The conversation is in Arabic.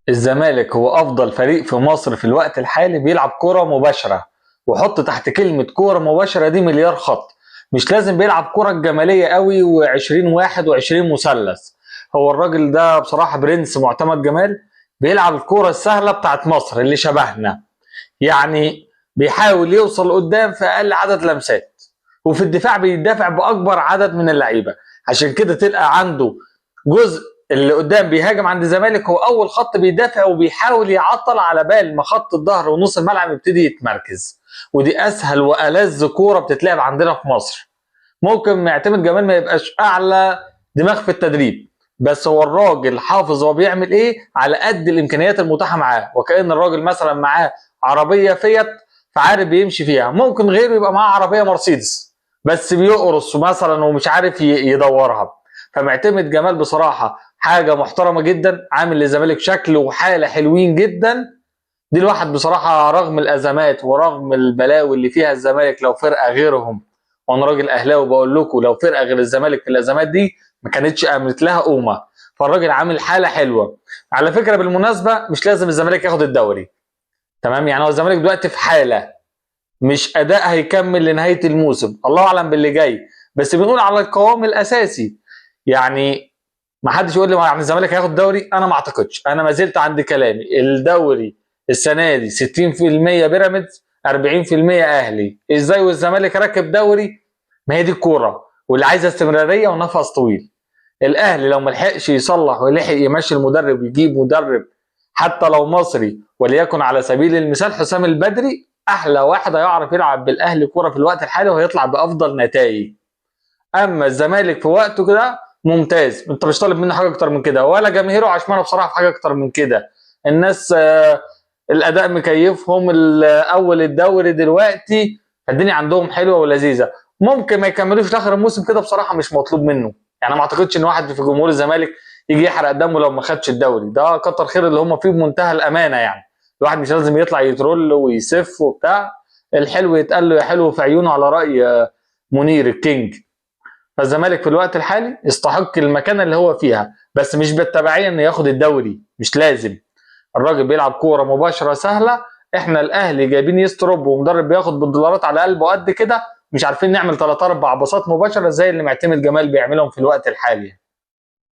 الزمالك هو افضل فريق في مصر في الوقت الحالي بيلعب كرة مباشرة، وحط تحت كلمة كرة مباشرة دي مليار خط. مش لازم بيلعب كرة جمالية قوي و20 واحد و20 مثلث. هو الراجل ده بصراحة برنس معتمد جمال، بيلعب الكرة السهلة بتاعت مصر اللي شبهنا. يعني بيحاول يوصل قدام في اقل عدد لمسات، وفي الدفاع بيدافع باكبر عدد من اللعيبه. عشان كده تلقى عنده جزء اللي قدام بيهاجم عند الزمالك هو اول خط بيدافع، وبيحاول يعطل على بال ما خط الظهر ونص الملعب يبتدي يتمركز. ودي اسهل والذ كوره بتتلعب عندنا في مصر. ممكن معتمد جمال ما يبقاش اعلى دماغ في التدريب، بس هو الراجل حافظ هو بيعمل ايه على قد الامكانيات المتاحه معاه. وكأن الراجل مثلا معاه عربيه فيات فعارف بيمشي فيها، ممكن غيره يبقى معاه عربيه مرسيدس بس بيقرص مثلا ومش عارف يدورها. فمعتمد جمال بصراحه حاجه محترمه جدا، عامل للزمالك شكل وحاله حلوين جدا. دي الواحد بصراحه رغم الازمات ورغم البلاوي اللي فيها الزمالك، لو فرقه غيرهم، وانا راجل اهلاوي بقول لكم لو فرقه غير الزمالك في الازمات دي ما كانتش قامت لها قومه. فالراجل عامل حاله حلوه. على فكره بالمناسبه مش لازم الزمالك ياخد الدوري، تمام؟ يعني هو الزمالك دلوقتي في حاله مش اداء هيكمل لنهايه الموسم، الله اعلم باللي جاي، بس بنقول على القوام الاساسي. يعني ما حدش يقول لي يعني الزمالك هياخد الدوري، انا ما اعتقدش. انا ما زلت عند كلامي، الدوري السنه دي 60% بيراميدز 40% اهلي. ازاي والزمالك راكب دوري؟ ما هي دي الكوره، واللي عايزه استمراريه ونفس طويل. الاهلي لو ما لحقش يصلح ولحق يمشي المدرب ويجيب مدرب حتى لو مصري، وليكن على سبيل المثال حسام البدري، احلى واحد هيعرف يلعب بالاهلي كوره في الوقت الحالي وهيطلع بافضل نتائج. اما الزمالك في وقته كده ممتاز، انت مش طالب منه حاجه اكتر من كده، ولا جماهيره عشمانه بصراحه في حاجه اكتر من كده. الناس الاداء مكيفهم اول الدوري دلوقتي، الدنيا عندهم حلوه ولذيذه. ممكن ما يكملوش لاخر الموسم كده بصراحه، مش مطلوب منه. يعني ما اعتقدش ان واحد في جمهور الزمالك يجي يحرق دمه لو ما خدش الدوري ده. كتر خير اللي هم فيه بمنتهى الامانه. يعني الواحد مش لازم يطلع يترول ويسف وبتاع، الحلو يتقال له يا حلو في عيونه، على راي منير الكينج. فالزمالك في الوقت الحالي يستحق المكانه اللي هو فيها، بس مش بالتبعيه انه ياخد الدوري، مش لازم. الراجل بيلعب كوره مباشره سهله. احنا الاهلي جايبين يستروب ومدرب بياخد بالدولارات على قلبه قد كده، مش عارفين نعمل 3 4 باصات مباشره زي اللي معتمد جمال بيعملهم في الوقت الحالي.